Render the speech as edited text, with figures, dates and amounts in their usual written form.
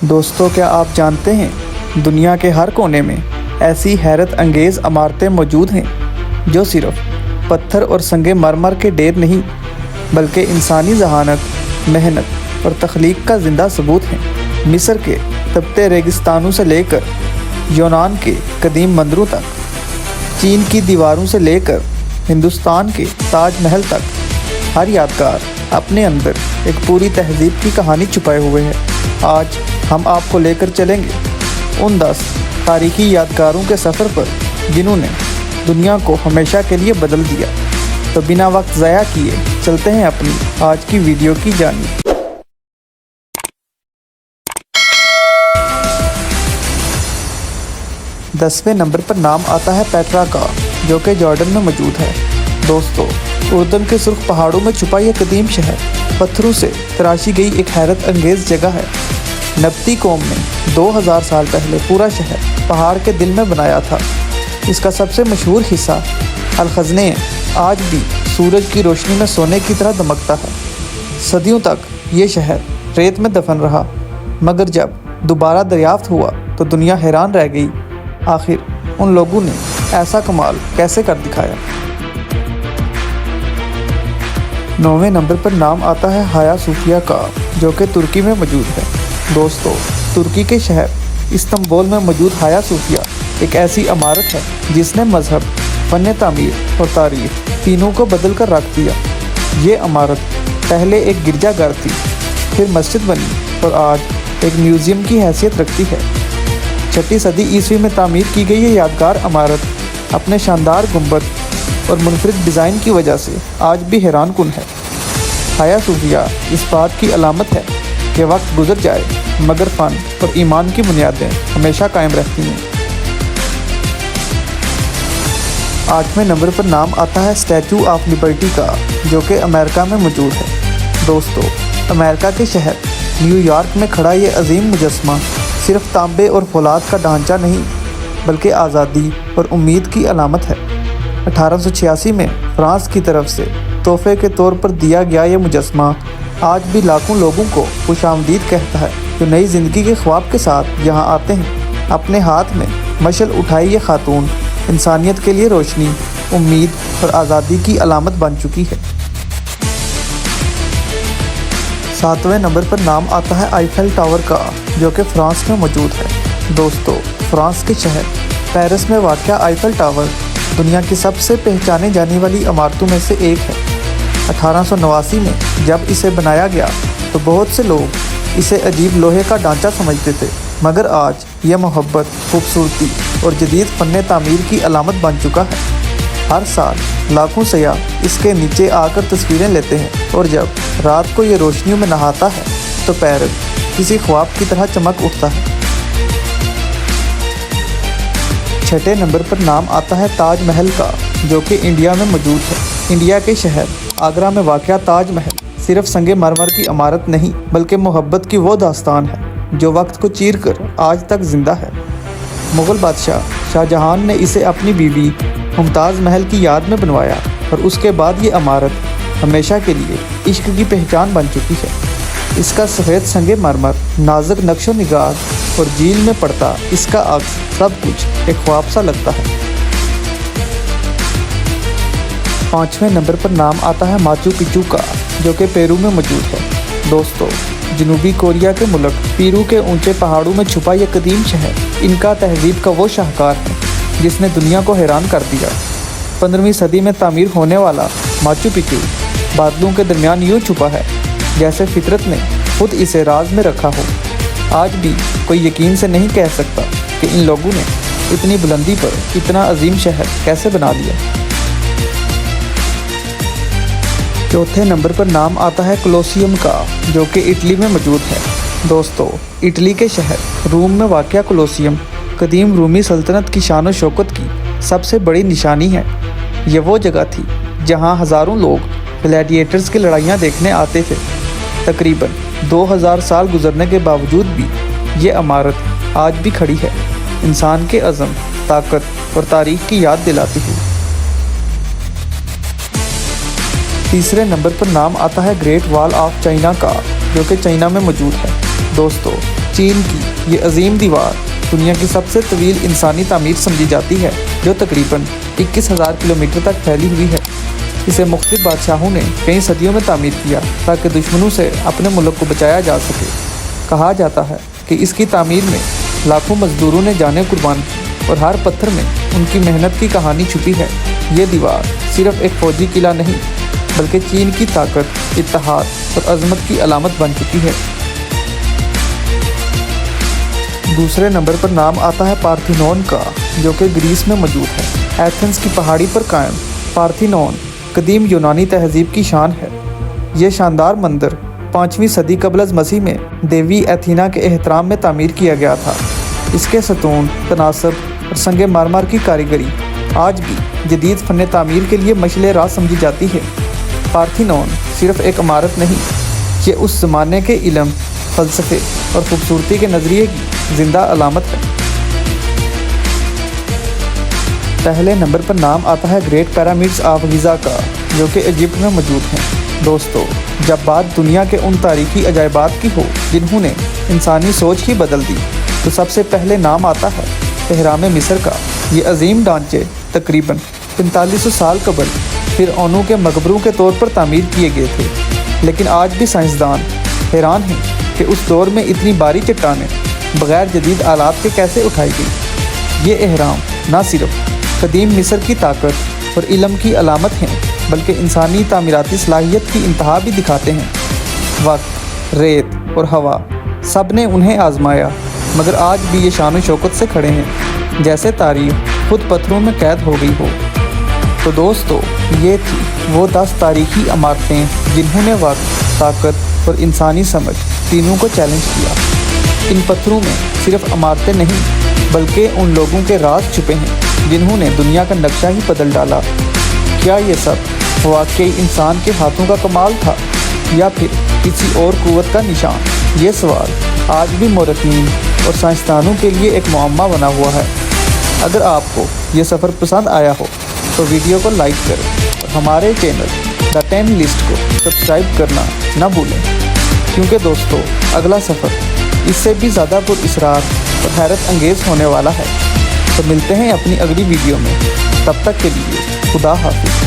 دوستو، کیا آپ جانتے ہیں دنیا کے ہر کونے میں ایسی حیرت انگیز عمارتیں موجود ہیں جو صرف پتھر اور سنگ مرمر کے ڈھیر نہیں بلکہ انسانی ذہانت، محنت اور تخلیق کا زندہ ثبوت ہیں۔ مصر کے تپتے ریگستانوں سے لے کر یونان کے قدیم مندروں تک، چین کی دیواروں سے لے کر ہندوستان کے تاج محل تک، ہر یادگار اپنے اندر ایک پوری تہذیب کی کہانی چھپائے ہوئے ہے۔ آج ہم آپ کو لے کر چلیں گے ان 10 تاریخی یادگاروں کے سفر پر جنہوں نے دنیا کو ہمیشہ کے لیے بدل دیا۔ تو بنا وقت ضائع کیے چلتے ہیں اپنی آج کی ویڈیو کی جانب۔ 10ویں نمبر پر نام آتا ہے پیٹرا کا، جو کہ جارڈن میں موجود ہے۔ دوستو، اردن کے سرخ پہاڑوں میں چھپا یہ قدیم شہر پتھروں سے تراشی گئی ایک حیرت انگیز جگہ ہے۔ نبطی قوم نے 2000 سال پہلے پورا شہر پہاڑ کے دل میں بنایا تھا۔ اس کا سب سے مشہور حصہ الخزنین آج بھی سورج کی روشنی میں سونے کی طرح دمکتا ہے۔ صدیوں تک یہ شہر ریت میں دفن رہا، مگر جب دوبارہ دریافت ہوا تو دنیا حیران رہ گئی۔ آخر ان لوگوں نے ایسا کمال کیسے کر دکھایا؟ 9ویں نمبر پر نام آتا ہے ہایا صوفیہ کا، جو کہ ترکی میں موجود ہے۔ دوستو، ترکی کے شہر استنبول میں موجود ہایا صوفیہ ایک ایسی عمارت ہے جس نے مذہب، فن تعمیر اور تاریخ تینوں کو بدل کر رکھ دیا۔ یہ عمارت پہلے ایک گرجا گھر تھی، پھر مسجد بنی اور آج ایک میوزیم کی حیثیت رکھتی ہے۔ 6 صدی عیسوی میں تعمیر کی گئی یہ یادگار عمارت اپنے شاندار گنبد اور منفرد ڈیزائن کی وجہ سے آج بھی حیران کن ہے۔ ہایا صوفیہ اس بات کی علامت ہے کہ وقت گزر جائے مگر فن اور ایمان کی بنیادیں ہمیشہ قائم رہتی ہیں۔ 8ویں نمبر پر نام آتا ہے اسٹیچو آف لبرٹی کا، جو کہ امریکہ میں موجود ہے۔ دوستو، امریکہ کے شہر نیو یارک میں کھڑا یہ عظیم مجسمہ صرف تانبے اور فولاد کا ڈھانچہ نہیں بلکہ آزادی اور امید کی علامت ہے۔ 1886 میں فرانس کی طرف سے تحفے کے طور پر دیا گیا یہ مجسمہ آج بھی لاکھوں لوگوں کو خوش آمدید کہتا ہے جو نئی زندگی کے خواب کے ساتھ یہاں آتے ہیں۔ اپنے ہاتھ میں مشعل اٹھائی یہ خاتون انسانیت کے لیے روشنی، امید اور آزادی کی علامت بن چکی ہے۔ 7ویں نمبر پر نام آتا ہے آئیفل ٹاور کا، جو کہ فرانس میں موجود ہے۔ دوستو، فرانس کے شہر پیرس میں واقع آئیفل ٹاور دنیا کی سب سے پہچانے جانے والی عمارتوں میں سے ایک ہے۔ 1889 میں جب اسے بنایا گیا تو بہت سے لوگ اسے عجیب لوہے کا ڈھانچہ سمجھتے تھے، مگر آج یہ محبت، خوبصورتی اور جدید فن تعمیر کی علامت بن چکا ہے۔ ہر سال لاکھوں سیاح اس کے نیچے آ کر تصویریں لیتے ہیں اور جب رات کو یہ روشنیوں میں نہاتا ہے تو پیرس کسی خواب کی طرح چمک اٹھتا ہے۔ 6 نمبر پر نام آتا ہے تاج محل کا، جو کہ انڈیا میں موجود ہے۔ انڈیا کے شہر آگرہ میں واقع تاج محل صرف سنگ مرمر کی عمارت نہیں بلکہ محبت کی وہ داستان ہے جو وقت کو چیر کر آج تک زندہ ہے۔ مغل بادشاہ شاہ جہاں نے اسے اپنی بیوی ممتاز محل کی یاد میں بنوایا اور اس کے بعد یہ عمارت ہمیشہ کے لیے عشق کی پہچان بن چکی ہے۔ اس کا سفید سنگ مرمر، نازک نقش و نگار اور جھیل میں پڑتا اس کا عکس، سب کچھ ایک خواب سا لگتا ہے۔ 5ویں نمبر پر نام آتا ہے ماچو پچو کا، جو کہ پیرو میں موجود ہے۔ دوستو، جنوبی کوریا کے ملک پیرو کے اونچے پہاڑوں میں چھپا یہ قدیم شہر انکا تہذیب کا وہ شاہکار ہے جس نے دنیا کو حیران کر دیا۔ 15ویں صدی میں تعمیر ہونے والا ماچو پچو بادلوں کے درمیان یوں چھپا ہے جیسے فطرت نے خود اسے راز میں رکھا ہو۔ آج بھی کوئی یقین سے نہیں کہہ سکتا کہ ان لوگوں نے اتنی بلندی پر اتنا عظیم شہر کیسے بنا دیا۔ 4 نمبر پر نام آتا ہے کولوسیوم کا، جو کہ اٹلی میں موجود ہے۔ دوستو، اٹلی کے شہر روم میں واقع کولوسیوم قدیم رومی سلطنت کی شان و شوکت کی سب سے بڑی نشانی ہے۔ یہ وہ جگہ تھی جہاں ہزاروں لوگ گلیڈیٹرز کی لڑائیاں دیکھنے آتے تھے۔ تقریباً 2000 سال گزرنے کے باوجود بھی یہ عمارت آج بھی کھڑی ہے، انسان کے عزم، طاقت اور تاریخ کی یاد دلاتی ہے۔ 3 نمبر پر نام آتا ہے گریٹ وال آف چائنا کا، جو کہ چائنا میں موجود ہے۔ دوستو، چین کی یہ عظیم دیوار دنیا کی سب سے طویل انسانی تعمیر سمجھی جاتی ہے، جو تقریباً 21,000 کلومیٹر تک پھیلی ہوئی ہے۔ اسے مختلف بادشاہوں نے کئی صدیوں میں تعمیر کیا تاکہ دشمنوں سے اپنے ملک کو بچایا جا سکے۔ کہا جاتا ہے کہ اس کی تعمیر میں لاکھوں مزدوروں نے جانیں قربان کی اور ہر پتھر میں ان کی محنت کی کہانی چھپی ہے۔ یہ دیوار صرف ایک فوجی قلعہ نہیں بلکہ چین کی طاقت، اتحاد اور عظمت کی علامت بن چکی ہے۔ دوسرے نمبر پر نام آتا ہے پارتھینون کا، جو کہ گریس میں موجود ہے۔ ایتھنز کی پہاڑی پر قائم پارتھینون قدیم یونانی تہذیب کی شان ہے۔ یہ شاندار مندر 5ویں صدی قبل از مسیح میں دیوی ایتھینا کے احترام میں تعمیر کیا گیا تھا۔ اس کے ستون، تناسب اور سنگ مرمر کی کاریگری آج بھی جدید فن تعمیر کے لیے مشعل راہ سمجھی جاتی ہے۔ پارتھینون صرف ایک عمارت نہیں، یہ اس زمانے کے علم، فلسفے اور خوبصورتی کے نظریے کی زندہ علامت ہے۔ پہلے نمبر پر نام آتا ہے گریٹ پیرامڈز آف گیزا کا، جو کہ ایجپٹ میں موجود ہیں۔ دوستو، جب بات دنیا کے ان تاریخی عجائبات کی ہو جنہوں نے انسانی سوچ ہی بدل دی، تو سب سے پہلے نام آتا ہے اہرام مصر کا۔ یہ عظیم ڈھانچے تقریباً 4500 سال قبل فرعونوں کے مقبروں کے طور پر تعمیر کیے گئے تھے، لیکن آج بھی سائنسدان حیران ہیں کہ اس دور میں اتنی باری چٹانیں بغیر جدید آلات کے کیسے اٹھائی گئی۔ یہ اہرام نہ صرف قدیم مصر کی طاقت اور علم کی علامت ہیں بلکہ انسانی تعمیراتی صلاحیت کی انتہا بھی دکھاتے ہیں۔ وقت، ریت اور ہوا سب نے انہیں آزمایا، مگر آج بھی یہ شان و شوکت سے کھڑے ہیں جیسے تاریخ خود پتھروں میں قید ہو گئی ہو۔ تو دوستو، یہ تھی وہ 10 تاریخی عمارتیں جنہوں نے وقت، طاقت اور انسانی سمجھ تینوں کو چیلنج کیا۔ ان پتھروں میں صرف عمارتیں نہیں بلکہ ان لوگوں کے راز چھپے ہیں جنہوں نے دنیا کا نقشہ ہی بدل ڈالا۔ کیا یہ سب واقعی انسان کے ہاتھوں کا کمال تھا یا پھر کسی اور قوت کا نشان؟ یہ سوال آج بھی مورخین اور سائنسدانوں کے لیے ایک معمہ بنا ہوا ہے۔ اگر آپ کو یہ سفر پسند آیا ہو تو ویڈیو کو لائک کریں اور ہمارے چینل دا 10 لسٹ کو سبسکرائب کرنا نہ بھولیں، کیونکہ دوستو، اگلا سفر اس سے بھی زیادہ پراسرار اور حیرت انگیز ہونے والا ہے۔ تو ملتے ہیں اپنی اگلی ویڈیو میں، تب تک کے لیے خدا حافظ۔